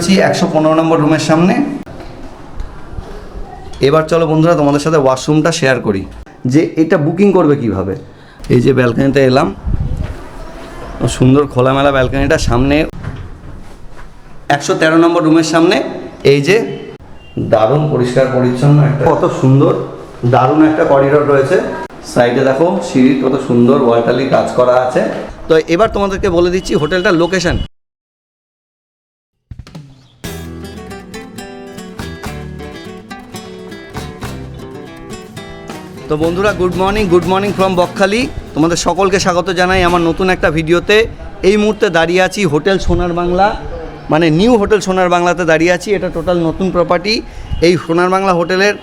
রয়েছি 115 নম্বর রুমের সামনে। এবার চলো বন্ধুরা তোমাদের সাথে ওয়াশরুমটা শেয়ার করি যে এটা বুকিং করবে কিভাবে। এই যে ব্যালকনিতে এলাম, সুন্দর খোলামেলা ব্যালকনিটা, সামনে 113 নম্বর রুমের সামনে এই যে দারুণ পরিষ্কার পরিচ্ছন্ন একটা, কত সুন্দর দারুণ একটা করিডোর রয়েছে। সাইডে দেখো সিঁড়ি কত সুন্দর ওয়ালটালি কাজ করা আছে। তো এবার তোমাদেরকে বলে দিচ্ছি হোটেলটার লোকেশন। তো বন্ধুরা গুড মর্নিং ফ্রম বকখালি। তোমাদের সকলকে স্বাগত জানাই আমার নতুন একটা ভিডিওতে। এই মুহূর্তে দাঁড়িয়ে আছি হোটেল সোনার বাংলা, মানে নিউ হোটেল সোনার বাংলাতে দাঁড়িয়ে আছি। এটা টোটাল নতুন প্রপার্টি। এই সোনার বাংলা হোটেলের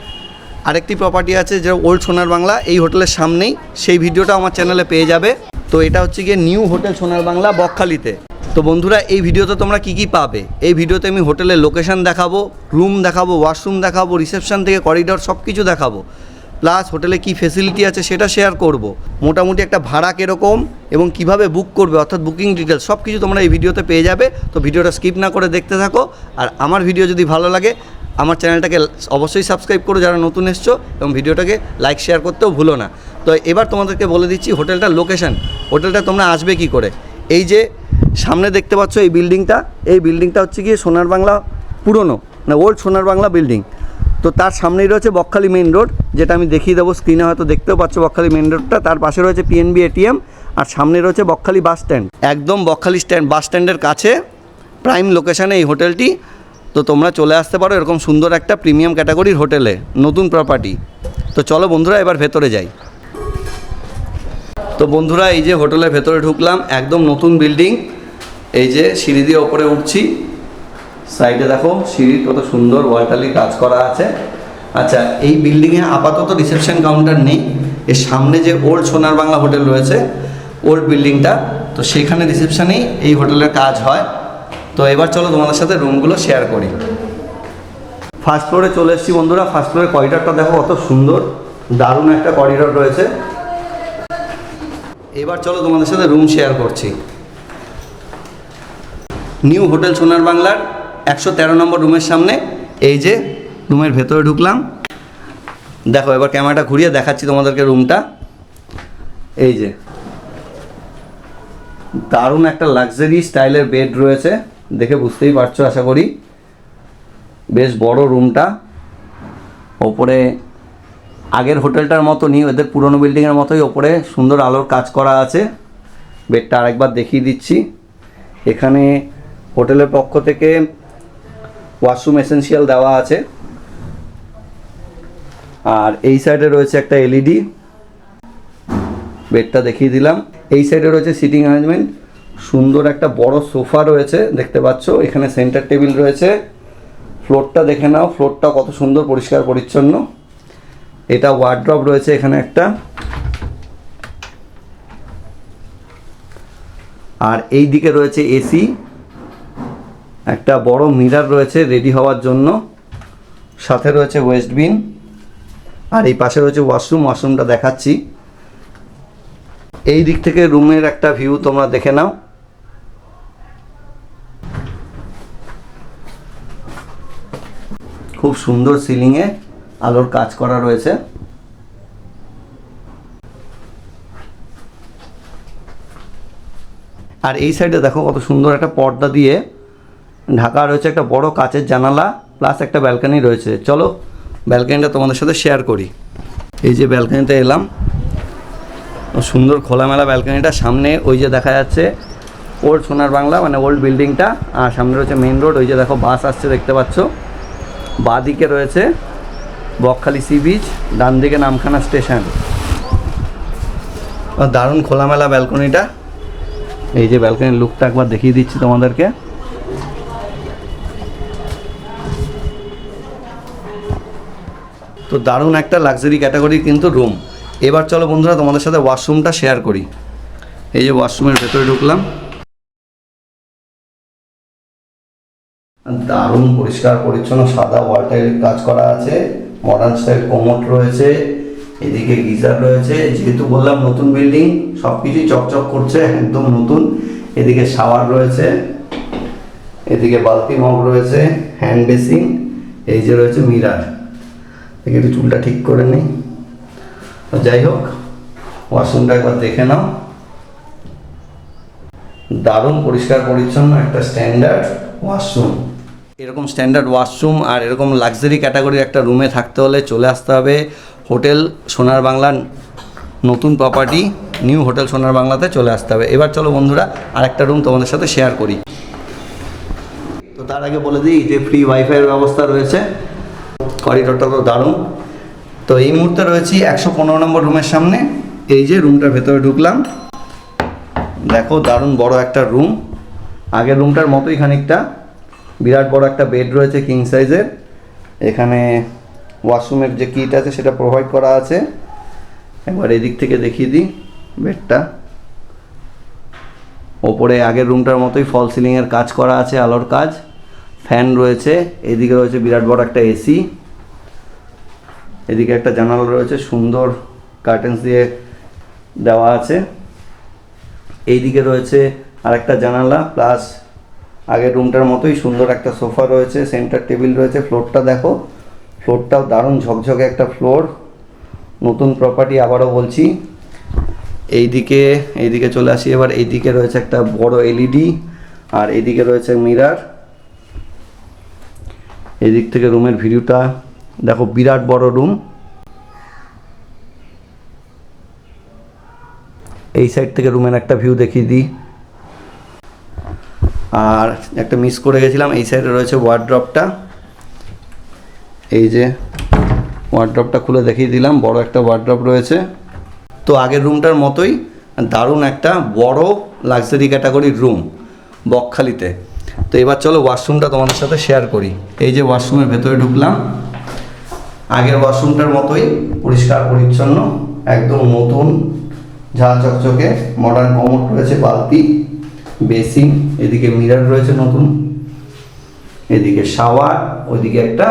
আরেকটি প্রপার্টি আছে যে ওল্ড সোনার বাংলা, এই হোটেলের সামনেই, সেই ভিডিওটা আমার চ্যানেলে পেয়ে যাবে। তো এটা হচ্ছে গিয়ে নিউ হোটেল সোনার বাংলা বকখালিতে। তো বন্ধুরা এই ভিডিওতে তোমরা কি পাবে, এই ভিডিওতে আমি হোটেলের লোকেশন দেখাবো, রুম দেখাবো, ওয়াশরুম দেখাবো, রিসেপশন থেকে করিডোর সব কিছু দেখাবো, প্লাস হোটেলে কী ফেসিলিটি আছে সেটা শেয়ার করব। মোটামুটি একটা ভাড়া কীরকম এবং কিভাবে বুক করবে অর্থাৎ বুকিং ডিটেলস সব কিছু তোমরা এই ভিডিওতে পেয়ে যাবে। তো ভিডিওটা স্কিপ না করে দেখতে থাকো। আর আমার ভিডিও যদি ভালো লাগে আমার চ্যানেলটাকে অবশ্যই সাবস্ক্রাইব করো যারা নতুন এসছো, এবং ভিডিওটাকে লাইক শেয়ার করতেও ভুলো না। তো এবার তোমাদেরকে বলে দিচ্ছি হোটেলটার লোকেশন। হোটেলটা তোমরা আসবে কি করে, এই যে সামনে দেখতে পাচ্ছ এই বিল্ডিংটা হচ্ছে গিয়ে সোনার বাংলা পুরনো, মানে ওল্ড সোনার বাংলা বিল্ডিং। তো তার সামনেই রয়েছে বকখালি মেন রোড, যেটা আমি দেখিয়ে দেবো স্ক্রিনে, হয়তো দেখতেও পাচ্ছ বকখালি মেন রোডটা। তার পাশে রয়েছে পিএনবি এটিএম, আর সামনে রয়েছে বকখালি বাস স্ট্যান্ড। একদম বকখালি বাস স্ট্যান্ডের কাছে প্রাইম লোকেশানে এই হোটেলটি। তো তোমরা চলে আসতে পারো এরকম সুন্দর একটা প্রিমিয়াম ক্যাটাগরির হোটেলে, নতুন প্রপার্টি। তো চলো বন্ধুরা এবার ভেতরে যাই। তো বন্ধুরা এই যে হোটেলের ভেতরে ঢুকলাম, একদম নতুন বিল্ডিং। এই যে সিঁড়ি দিয়ে ওপরে উঠছি, সাইডে দেখো সিঁড়ি কত সুন্দর ওয়ালটালি কাজ করা আছে। আচ্ছা, এই বিল্ডিংয়ে আপাতত রিসেপশন কাউন্টার নেই। এর সামনে যে ওল্ড সোনার বাংলা হোটেল রয়েছে, ওল্ড বিল্ডিংটা, তো সেখানে রিসেপশনেই এই হোটেলের কাজ হয়। তো এবার চলো তোমাদের সাথে রুমগুলো শেয়ার করি। ফার্স্ট ফ্লোরে চলে এসেছি বন্ধুরা। ফার্স্ট ফ্লোরে করিডোরটা দেখো কত সুন্দর, দারুণ একটা করিডোর রয়েছে। এবার চলো তোমাদের সাথে রুম শেয়ার করছি। নিউ হোটেল সোনার বাংলার 113 নম্বর রুমের সামনে এই যে রুমের ভেতরে ঢুকলাম। দেখো এবার ক্যামেরাটা ঘুরিয়ে দেখাচ্ছি তোমাদেরকে রুমটা। এই যে দারুণ একটা লাক্সারি স্টাইলের বেড রয়েছে, দেখে বুঝতেই পারছো আশা করি। বেশ বড় রুমটা, ওপরে আগের হোটেলটার মতো নিউ এদের পুরনো বিল্ডিংয়ের মতোই ওপরে সুন্দর আলোর কাজ করা আছে। বেডটা আরেকবার দেখিয়ে দিচ্ছি। এখানে হোটেলের পক্ষ থেকে ওয়াশরুম এসেন্সিয়াল দেওয়া আছে, আর এই সাইডে রয়েছে একটা এলইডি। বেডটা দেখিয়ে দিলাম। এই সাইডে রয়েছে সিটিং অ্যারেঞ্জমেন্ট, সুন্দর একটা বড় সোফা রয়েছে দেখতে পাচ্ছ। এখানে সেন্টার টেবিল রয়েছে। ফ্লোরটা দেখে নাও, ফ্লোরটা কত সুন্দর পরিষ্কার পরিচ্ছন্ন। এটা ওয়ার্ড্রপ রয়েছে এখানে একটা, আর এই দিকে রয়েছে এসি, একটা বড় মিরর রয়েছে রেডি হওয়ার জন্য, সাথে রয়েছে ওয়েস্ট বিন, আর এই পাশে রয়েছে ওয়াশরুমটা দেখাচ্ছি। এই দিক থেকে রুমের একটা ভিউ তোমরা দেখে নাও। খুব সুন্দর সিলিংয়ে আলোর কাজ করা রয়েছে। আর এই সাইডে দেখো কত সুন্দর একটা পর্দা দিয়ে ঢাকা রয়েছে, একটা বড় কাচের জানালা, প্লাস একটা ব্যালকনি রয়েছে। চলো ব্যালকনিটা তোমাদের সাথে শেয়ার করি। এই যে ব্যালকনিতে এলাম, সুন্দর খোলামেলা ব্যালকনিটা, সামনে ওই যে দেখা যাচ্ছে ওল্ড সোনার বাংলা মানে ওল্ড বিল্ডিংটা, আর সামনে রয়েছে মেন রোড। ওই যে দেখো বাস আসছে দেখতে পাচ্ছ। বাঁ দিকে রয়েছে বকখালি সি বিচ, ডান দিকে নামখানা স্টেশন। দারুণ খোলামেলা ব্যালকনিটা। এই যে ব্যালকনির লুকটা একবার দেখিয়ে দিচ্ছি তোমাদেরকে। তো দারুণ একটা লাক্সারি ক্যাটাগরির কিন্তু রুম। এবার চলো বন্ধুরা তোমাদের সাথে ওয়াশরুমটা শেয়ার করি। এই যে ওয়াশরুমের ভেতরে ঢুকলাম, দারুণ পরিষ্কার পরিচ্ছন্ন সাদা ওয়াল টাইলের কাজ করা আছে, মডার্ন স্টাইল কোমোড রয়েছে, এদিকে গিজার রয়েছে। যেহেতু বললাম নতুন বিল্ডিং, সব কিছুই চকচক করছে, একদম নতুন। এদিকে শাওয়ার রয়েছে, এদিকে বালতি মগ রয়েছে, হ্যান্ড বেসিন, এই যে রয়েছে মিরার। দেখে একটু চুলটা ঠিক করে নিই। যাই হোক, ওয়াশরুমটা একবার দেখে নাও। দারুণ পরিষ্কার পরিচ্ছন্ন একটা স্ট্যান্ডার্ড ওয়াশরুম। এরকম স্ট্যান্ডার্ড ওয়াশরুম আর এরকম লাক্সারি ক্যাটাগরির একটা রুমে থাকতে হলে চলে আসতে হবে হোটেল সোনার বাংলার নতুন প্রপার্টি নিউ হোটেল সোনার বাংলাতে চলে আসতে হবে। এবার চলো বন্ধুরা, আরেকটা রুম তোমাদের সাথে শেয়ার করি। তো তার আগে বলে দিই যে ফ্রি ওয়াইফাইয়ের ব্যবস্থা রয়েছে, করিডোরটা তো দারুণ। তো এই মুহূর্তে রয়েছি 115 নম্বর রুমের সামনে। এই যে রুমটার ভেতরে ঢুকলাম, দেখো দারুণ বড় একটা রুম, আগের রুমটার মতোই খানিকটা। বিরাট বড় একটা বেড রয়েছে কিং সাইজের। এখানে ওয়াশরুমের যে কিট আছে সেটা প্রোভাইড করা আছে। একবার এদিক থেকে দেখিয়ে দিই বেডটা। ওপরে আগের রুমটার মতোই ফল সিলিংয়ের কাজ করা আছে, আলোর কাজ। ফ্যান রয়েছে, এদিকে রয়েছে বিরাট বড় একটা এসি, এদিকে একটা জানালা রয়েছে, সুন্দর কার্টেন্স দিয়ে দেওয়া আছে। এইদিকে রয়েছে আরেকটা জানালা, প্লাস আগের রুমটার মতোই সুন্দর একটা সোফা রয়েছে, সেন্টার টেবিল রয়েছে। ফ্লোরটা দেখো, ফ্লোরটাও দারুণ ঝকঝকে একটা ফ্লোর, নতুন প্রপার্টি আবারও বলছি। এইদিকে চলে আসি এবার। এইদিকে রয়েছে একটা বড় এলইডি, আর এইদিকে রয়েছে মিরার। এদিক থেকে রুমের ভিউটা দেখো, বিরাট বড় রুম। এই সাইড থেকে রুমের একটা ভিউ দেখিয়ে দিই। আর একটা মিস করে গেছিলাম, এই সাইডে রয়েছে ওয়ার্ড্রপটা। এই যে ওয়ার্ড্রপটা খুলে দেখিয়ে দিলাম, বড় একটা ওয়ার্ড্রপ রয়েছে। তো আগের রুমটার মতোই দারুণ একটা বড় লাক্সারি ক্যাটাগরির রুম বকখালিতে। তো এবার চলো ওয়াশরুমটা তোমাদের সাথে শেয়ার করি। এই যে ওয়াশরুমের ভেতরে ঢুকলাম, আগের ওয়াশরুমটার মতোই পরিষ্কার পরিচ্ছন্ন, একদম নতুন ঝাঁ চকচকে। মডার্ন কমোড রয়েছে, বালতি, বেসিন, এদিকে মিরার রয়েছে নতুন, এদিকে শাওয়ার, ওইদিকে একটা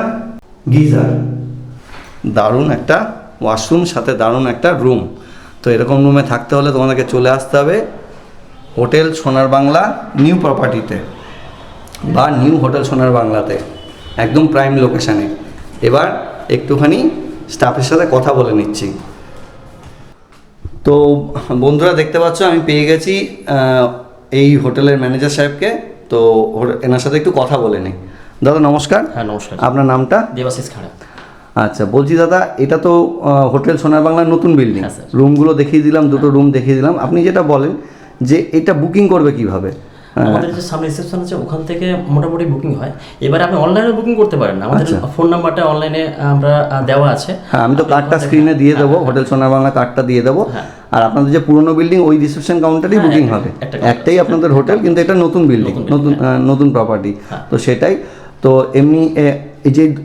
গিজার। দারুণ একটা ওয়াশরুম, সাথে দারুণ একটা রুম। তো এরকম রুমে থাকতে হলে তোমাদেরকে চলে আসতে হবে হোটেল সোনার বাংলা নিউ প্রপার্টিতে বা নিউ হোটেল সোনার বাংলাতে, একদম প্রাইম লোকেশানে। এবার একটুখানি স্টাফের সাথে কথা বলে নিচ্ছি। তো বন্ধুরা দেখতে পাচ্ছ আমি পেয়ে গেছি এই হোটেলের ম্যানেজার সাহেবকে। তো এনার সাথে একটু কথা বলে নিই। দাদা নমস্কার। হ্যাঁ নমস্কার। আপনার নামটা? দেবাশিস খাড়া। আচ্ছা, বলছি দাদা, এটা তো হোটেল সোনার বাংলার নতুন বিল্ডিং। হ্যাঁ, স্যার। রুমগুলো দেখিয়ে দিলাম, দুটো রুম দেখিয়ে দিলাম। আপনি যেটা বলেন যে এটা বুকিং করবে কিভাবে? আমাদের যে সামনে রিসেপশন আছে ওখান থেকে মোটামুটি বুকিং হয়। এবারে আপনি অনলাইনে বুকিং করতে পারেন না, আমাদের ফোন নাম্বারটা অনলাইনে আমরা দেওয়া আছে। হ্যাঁ, আমি তো কার্ডটা স্ক্রিনে দিয়ে দেবো, হোটেল সোনার বাংলা কার্ডটা দিয়ে দেবো। আর আপনাদের যে পুরনো বিল্ডিং ওই রিসেপশন কাউন্টারই বুকিং হবে, একটাই আপনাদের হোটেল, কিন্তু এটা নতুন বিল্ডিং, নতুন প্রপার্টি। তো সেটাই। তো এমনি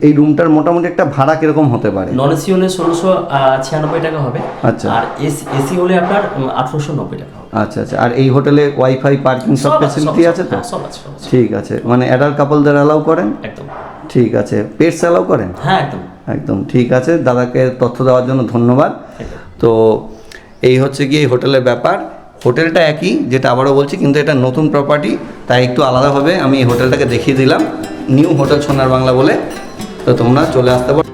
এই রুমটার মোটামুটি একটা ভাড়া কিরকম হতে পারে? নন এসি হলে 1696 টাকা হবে। আচ্ছা। আর এসি হলে আপনার 1890 টাকা হবে। আচ্ছা আচ্ছা। আর এই হোটেলে ওয়াইফাই, পার্কিং সব ফ্যাসিলিটি আছে তো? সব আছে। ঠিক আছে। মানে অ্যাডাল্ট কাপলদের অ্যালাউ করেন? একদম। ঠিক আছে। পেটস অ্যালাউ করেন? হ্যাঁ একদম একদম। ঠিক আছে, দাদাকে তথ্য দেওয়ার জন্য ধন্যবাদ। তো এই হচ্ছে কি এই হোটেলের ব্যাপার। হোটেলটা একই, যেটা আবারও বলছি, কিন্তু এটা নতুন প্রপার্টি, তাই একটু আলাদাভাবে আমি এই হোটেলটাকে দেখিয়ে দিলাম, নিউ হোটেল সোনার বাংলা বলে। তো তোমরা চলে আসতে পারো।